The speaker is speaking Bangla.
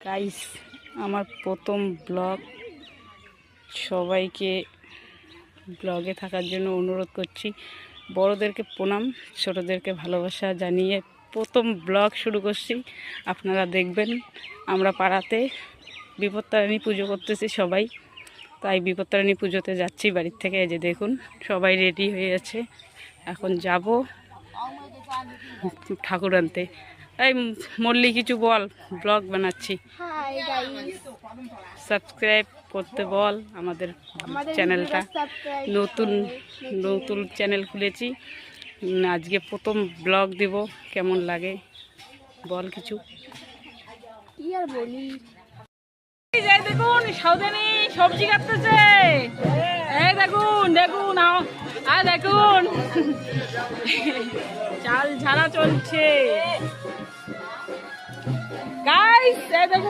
গাইস, আমার প্রথম ব্লগ। সবাইকে ব্লগে থাকার জন্য অনুরোধ করছি। বড়োদেরকে প্রণাম, ছোটোদেরকে ভালোবাসা জানিয়ে প্রথম ব্লগ শুরু করছি। আপনারা দেখবেন আমরা পাড়াতে বিপত্তারিণী পুজো করতেছি সবাই, তাই বিপত্তারিণী পুজোতে যাচ্ছি বাড়ির থেকে। এই যে দেখুন সবাই রেডি হয়ে আছে, এখন যাব ঠাকুর আনতে। এই মল্লি কিছু বল, ব্লগ বানাচ্ছি। সাবস্ক্রাইব করতে বল আমাদের চ্যানেলটা। নতুন চ্যানেল খুলেছি, আজকে প্রথম ব্লগ দেব। কেমন লাগে বল কিছু। কি আর বলি, দেখুন সাউদানি সবজি কাটতেছে। এই দেখুন দেখুন আর দেখুন চাল ঝাড়া চলছে গাইস। এই দেখুন